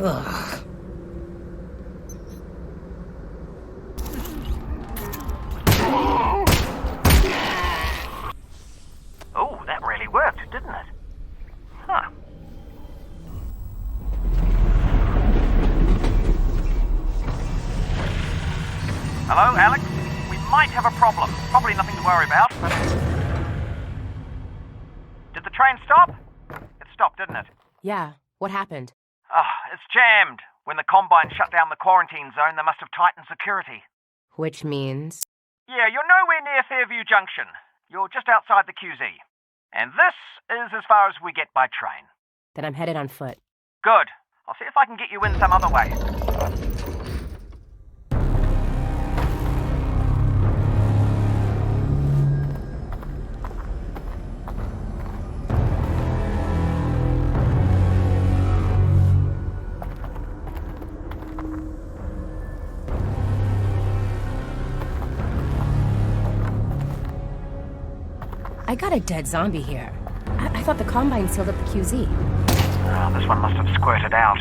Ugh. Oh, that really worked, didn't it? Huh. Hello, Alex? We might have a problem. Probably nothing to worry about, but... Did the train stop? It stopped, didn't it? Yeah, what happened? It's jammed. When the Combine shut down the quarantine zone, they must have tightened security. Which means? Yeah, you're nowhere near Fairview Junction. You're just outside the QZ. And this is as far as we get by train. Then I'm headed on foot. Good. I'll see if I can get you in some other way. I got a dead zombie here. I thought the Combine sealed up the QZ. This one must have squirted out.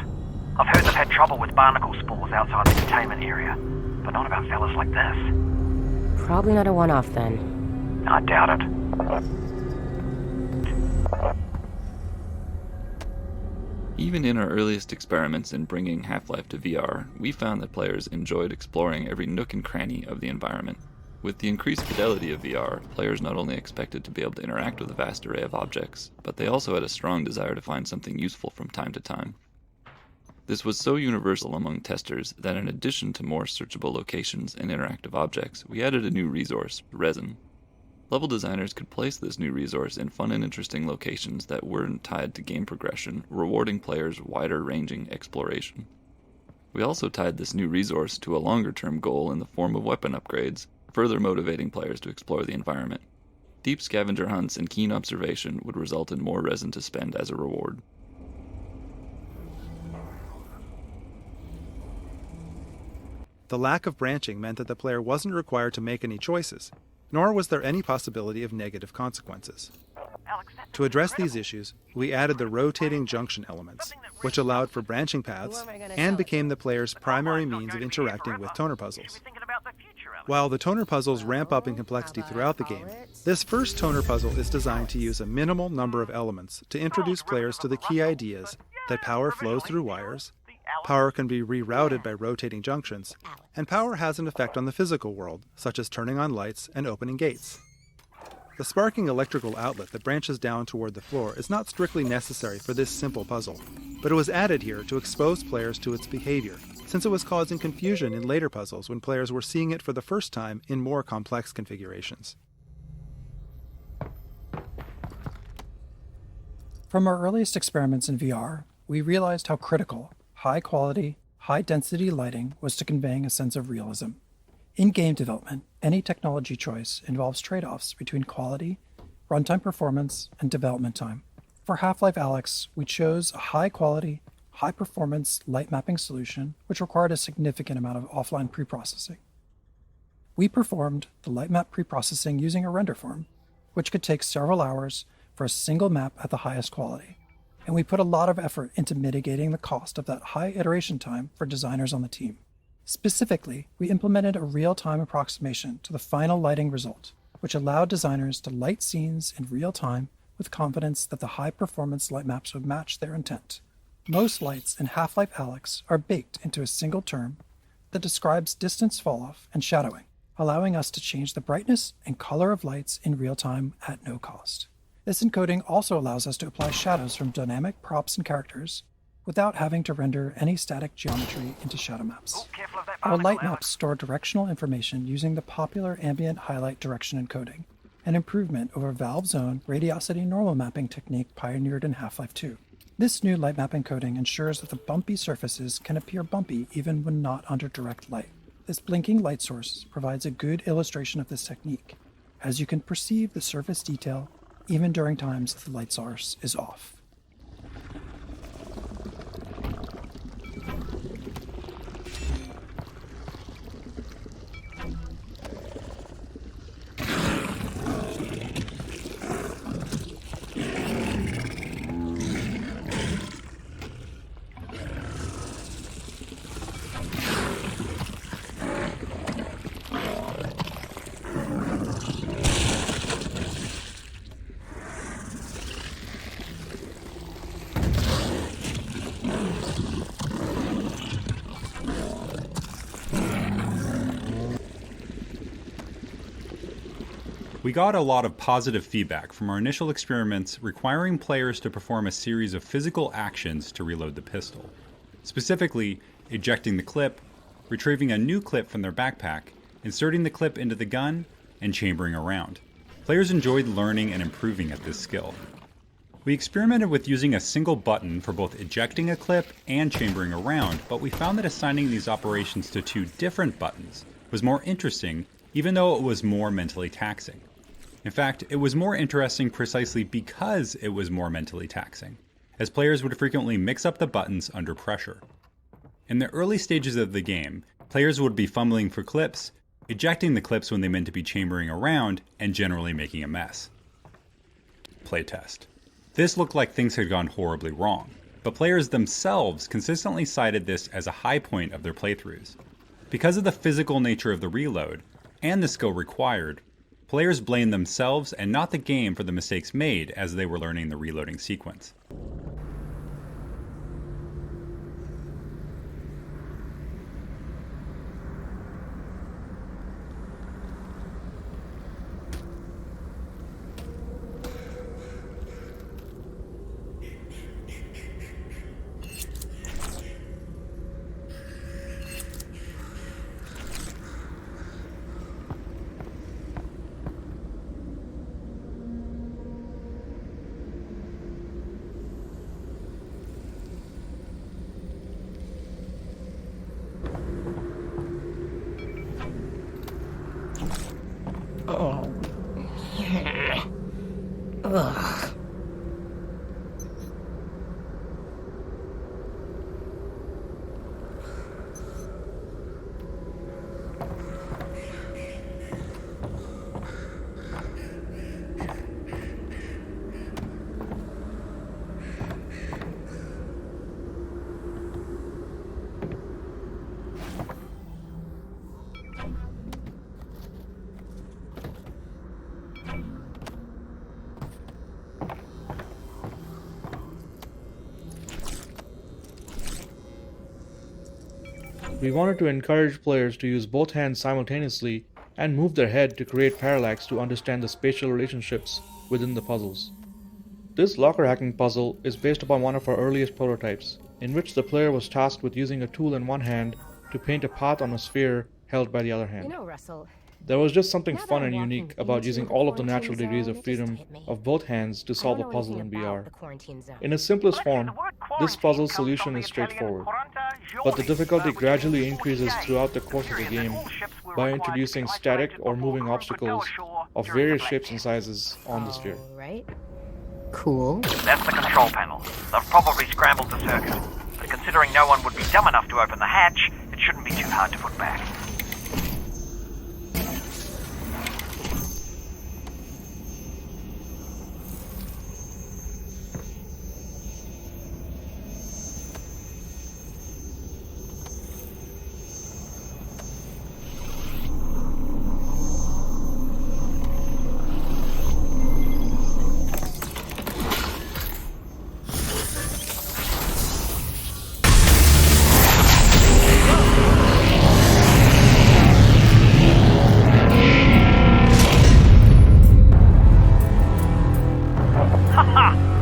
I've heard they've had trouble with barnacle spores outside the containment area, but not about fellas like this. Probably not a one-off then. I doubt it. Even in our earliest experiments in bringing Half-Life to VR, we found that players enjoyed exploring every nook and cranny of the environment. With the increased fidelity of VR, players not only expected to be able to interact with a vast array of objects, but they also had a strong desire to find something useful from time to time. This was so universal among testers that in addition to more searchable locations and interactive objects, we added a new resource, resin. Level designers could place this new resource in fun and interesting locations that weren't tied to game progression, rewarding players wider-ranging exploration. We also tied this new resource to a longer-term goal in the form of weapon upgrades, further motivating players to explore the environment. Deep scavenger hunts and keen observation would result in more resin to spend as a reward. The lack of branching meant that the player wasn't required to make any choices, nor was there any possibility of negative consequences. To address these issues, we added the rotating junction elements, which allowed for branching paths and became the player's primary means of interacting with toner puzzles. While the toner puzzles ramp up in complexity throughout the game, this first toner puzzle is designed to use a minimal number of elements to introduce players to the key ideas that power flows through wires, power can be rerouted by rotating junctions, and power has an effect on the physical world, such as turning on lights and opening gates. The sparking electrical outlet that branches down toward the floor is not strictly necessary for this simple puzzle, but it was added here to expose players to its behavior, since it was causing confusion in later puzzles when players were seeing it for the first time in more complex configurations. From our earliest experiments in VR, we realized how critical high-quality, high-density lighting was to conveying a sense of realism. In game development, any technology choice involves trade-offs between quality, runtime performance, and development time. For Half Life Alyx, we chose a high-quality, high-performance light mapping solution which required a significant amount of offline preprocessing. We performed the light map preprocessing using a render farm, which could take several hours for a single map at the highest quality, and we put a lot of effort into mitigating the cost of that high iteration time for designers on the team. Specifically, we implemented a real-time approximation to the final lighting result, which allowed designers to light scenes in real time with confidence that the high-performance light maps would match their intent. Most lights in Half Life Alyx are baked into a single term that describes distance falloff and shadowing, allowing us to change the brightness and color of lights in real time at no cost. This encoding also allows us to apply shadows from dynamic props and characters without having to render any static geometry into shadow maps. Our light maps store directional information using the popular ambient highlight direction encoding, an improvement over Valve's own radiosity normal mapping technique pioneered in Half-Life 2. This new light map encoding ensures that the bumpy surfaces can appear bumpy even when not under direct light. This blinking light source provides a good illustration of this technique, as you can perceive the surface detail even during times the light source is off. We got a lot of positive feedback from our initial experiments requiring players to perform a series of physical actions to reload the pistol. Specifically, ejecting the clip, retrieving a new clip from their backpack, inserting the clip into the gun, and chambering around. Players enjoyed learning and improving at this skill. We experimented with using a single button for both ejecting a clip and chambering around, but we found that assigning these operations to two different buttons was more interesting, even though it was more mentally taxing. In fact, it was more interesting precisely because it was more mentally taxing, as players would frequently mix up the buttons under pressure. In the early stages of the game, players would be fumbling for clips, ejecting the clips when they meant to be chambering around, and generally making a mess. Playtest. This looked like things had gone horribly wrong, but players themselves consistently cited this as a high point of their playthroughs. Because of the physical nature of the reload, and the skill required, players blamed themselves and not the game for the mistakes made as they were learning the reloading sequence. Oh. Ugh. We wanted to encourage players to use both hands simultaneously and move their head to create parallax to understand the spatial relationships within the puzzles. This locker hacking puzzle is based upon one of our earliest prototypes, in which the player was tasked with using a tool in one hand to paint a path on a sphere held by the other hand. You know, Russell, There was just something now that fun I'm and walking unique about into using the all of the quarantine natural degrees zone, of it just freedom hit me. of both hands to I solve a don't know puzzle in anything about VR. the quarantine zone. In its simplest Well, form, actually, the word this quarantine puzzle comes solution from is the Italian straightforward, quaranta but the giorni, difficulty which gradually means 40 increases days, throughout the course of the period that game all ships were by required to be introducing static isolated or before moving crew could go obstacles ashore of during the various Black shapes and Death. sizes on the sphere. All right. Cool. That's the control panel. They've probably scrambled the circuit, but considering no one would be dumb enough to open the hatch, it shouldn't be too hard to put back.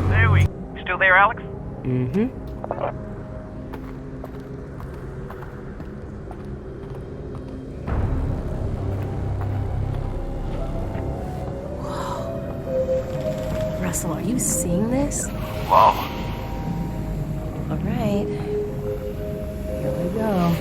There we. Still there, Alex? Mm-hmm. Russell, are you seeing this? Whoa. All right. Here we go.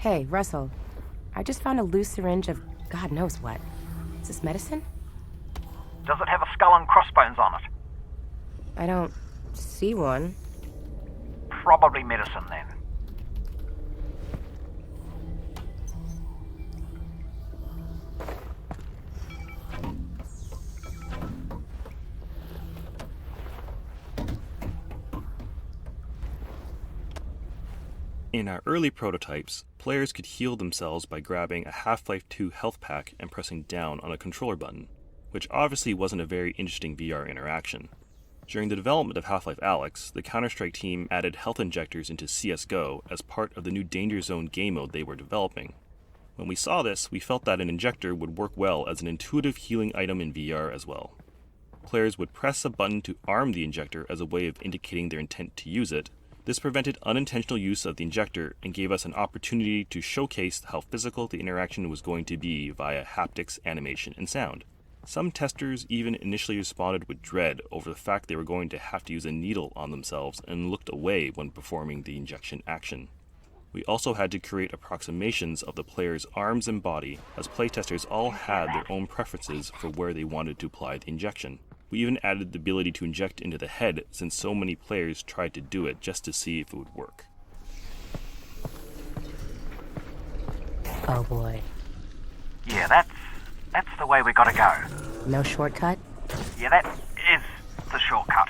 Hey, Russell. I just found a loose syringe of God knows what. Is this medicine? Does it have a skull and crossbones on it? I don't see one. Probably medicine then. In our early prototypes, players could heal themselves by grabbing a Half Life 2 health pack and pressing down on a controller button, which obviously wasn't a very interesting VR interaction. During the development of Half Life Alyx, the Counter-Strike team added health injectors into CSGO as part of the new Danger Zone game mode they were developing. When we saw this, we felt that an injector would work well as an intuitive healing item in VR as well. Players would press a button to arm the injector as a way of indicating their intent to use it. This prevented unintentional use of the injector and gave us an opportunity to showcase how physical the interaction was going to be via haptics, animation, and sound. Some testers even initially responded with dread over the fact they were going to have to use a needle on themselves and looked away when performing the injection action. We also had to create approximations of the player's arms and body, as playtesters all had their own preferences for where they wanted to apply the injection. We even added the ability to inject into the head since so many players tried to do it just to see if it would work. Oh boy. Yeah, that's the way we gotta go. No shortcut? Yeah, that is the shortcut.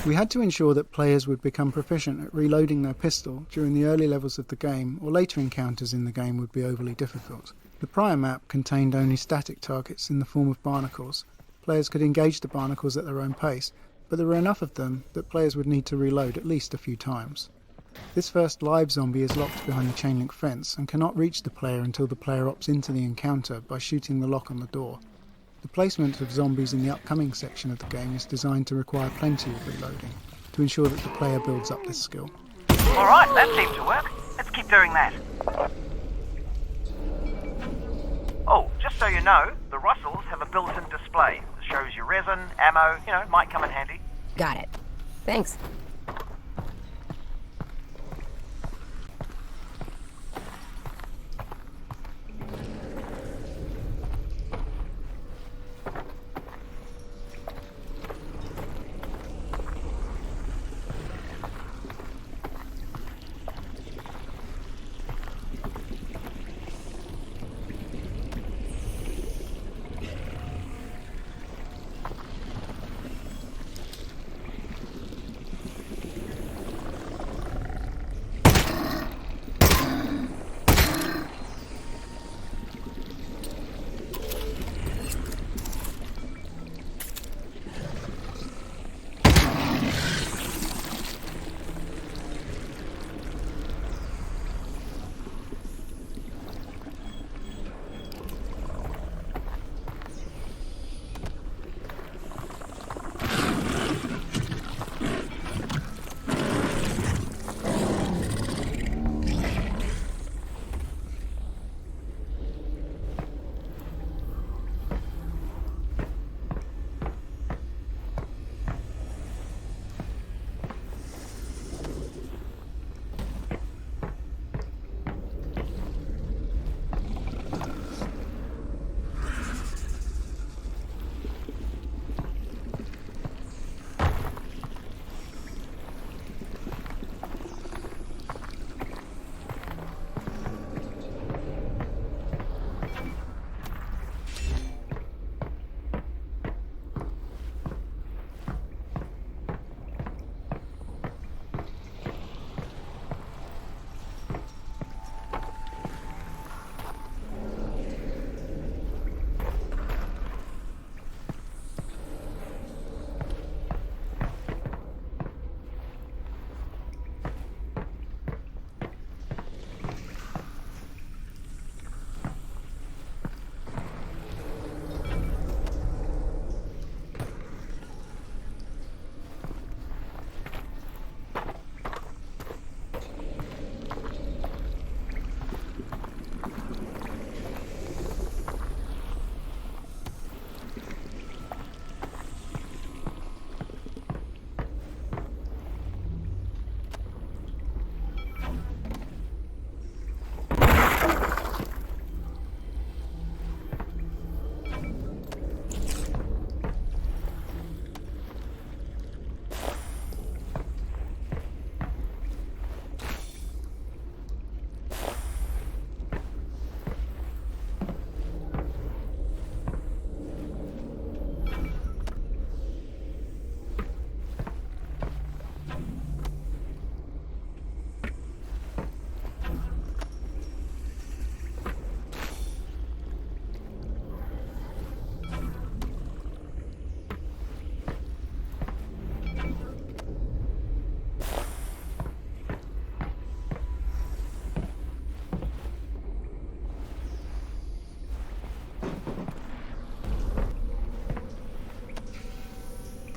We had to ensure that players would become proficient at reloading their pistol during the early levels of the game, or later encounters in the game would be overly difficult. The prior map contained only static targets in the form of barnacles. Players could engage the barnacles at their own pace, but there were enough of them that players would need to reload at least a few times. This first live zombie is locked behind the chain link fence and cannot reach the player until the player opts into the encounter by shooting the lock on the door. The placement of zombies in the upcoming section of the game is designed to require plenty of reloading, to ensure that the player builds up this skill. Alright, that seems to work. Let's keep doing that. Oh, just so you know, the Russells have a built-in display that shows you resin, ammo, might come in handy. Got it. Thanks.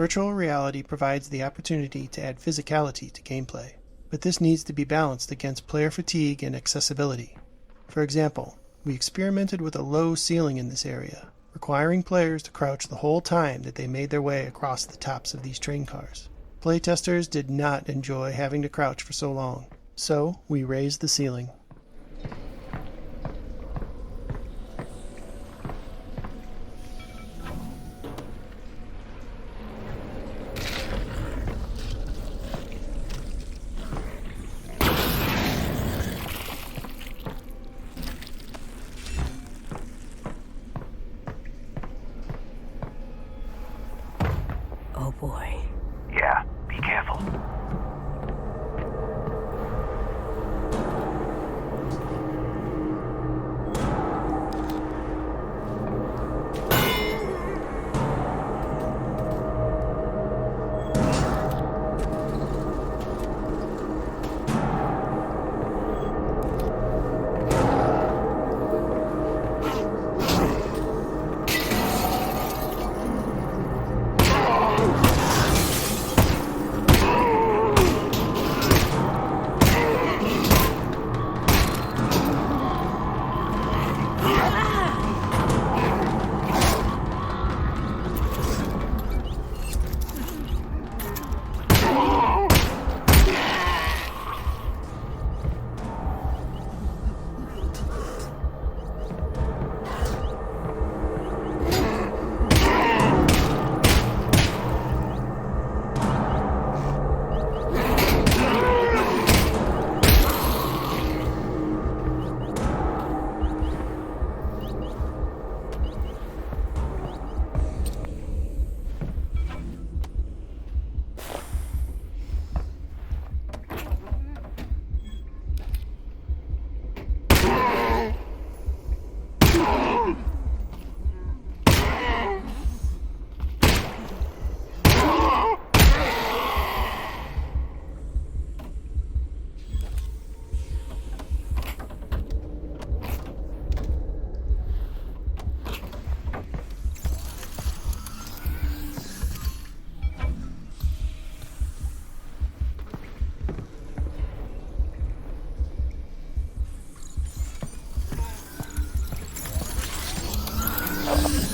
Virtual reality provides the opportunity to add physicality to gameplay, but this needs to be balanced against player fatigue and accessibility. For example, we experimented with a low ceiling in this area, requiring players to crouch the whole time that they made their way across the tops of these train cars. Playtesters did not enjoy having to crouch for so long, so we raised the ceiling. Oh boy. Yeah, be careful.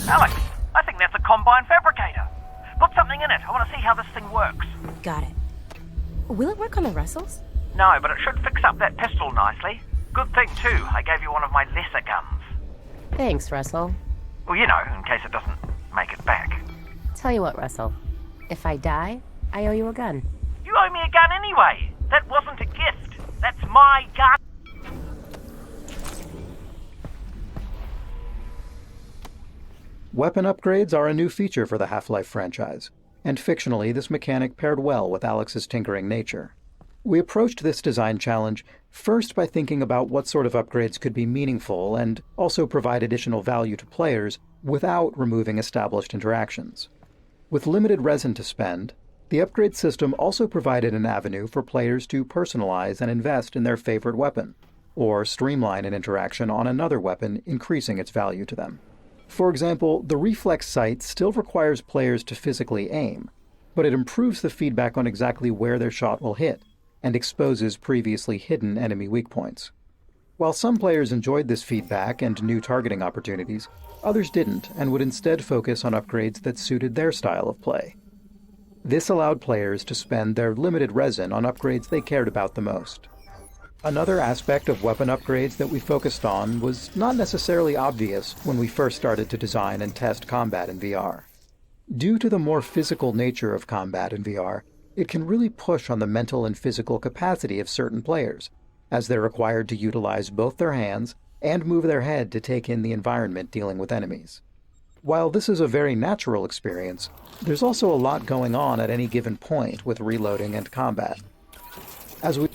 Alex, I think that's a combine fabricator. Put something in it. I want to see how this thing works. Got it. Will it work on the Russells? No, but it should fix up that pistol nicely. Good thing, too, I gave you one of my lesser guns. Thanks, Russell. Well, you know, in case it doesn't make it back. Tell you what, Russell. If I die, I owe you a gun. You owe me a gun anyway. That wasn't a gift. That's my gun. Weapon upgrades are a new feature for the Half-Life franchise, and fictionally this mechanic paired well with Alyx's tinkering nature. We approached this design challenge first by thinking about what sort of upgrades could be meaningful and also provide additional value to players without removing established interactions. With limited resin to spend, the upgrade system also provided an avenue for players to personalize and invest in their favorite weapon, or streamline an interaction on another weapon, increasing its value to them. For example, the reflex sight still requires players to physically aim, but it improves the feedback on exactly where their shot will hit, and exposes previously hidden enemy weak points. While some players enjoyed this feedback and new targeting opportunities, others didn't and would instead focus on upgrades that suited their style of play. This allowed players to spend their limited resin on upgrades they cared about the most. Another aspect of weapon upgrades that we focused on was not necessarily obvious when we first started to design and test combat in VR. Due to the more physical nature of combat in VR, it can really push on the mental and physical capacity of certain players, as they're required to utilize both their hands and move their head to take in the environment dealing with enemies. While this is a very natural experience, there's also a lot going on at any given point with reloading and combat. As we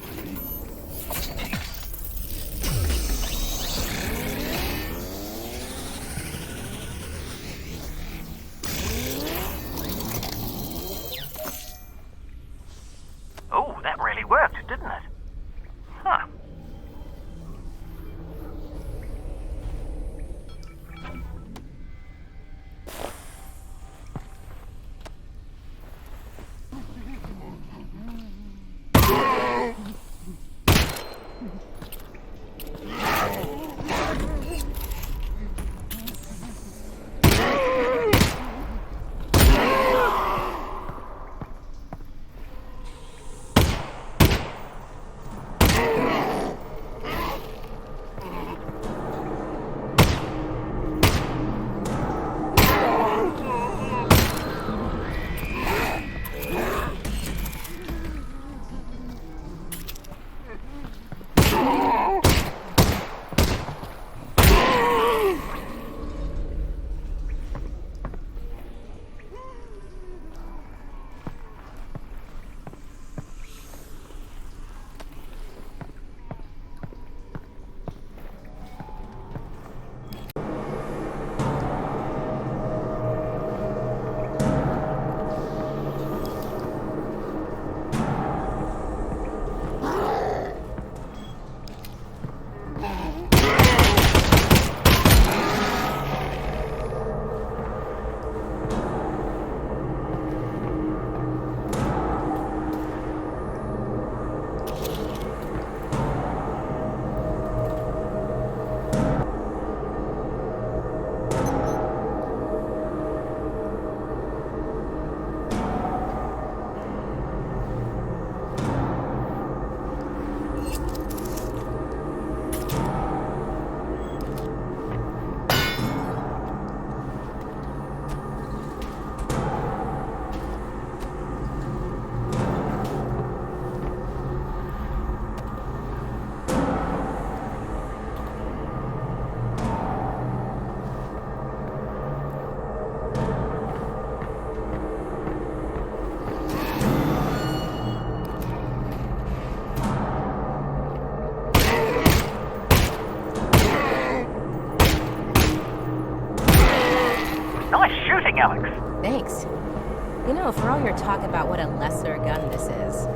Oh, that really worked, didn't it? Huh. Terrific, Alex. Thanks. You know, for all your talk about what a lesser gun this is,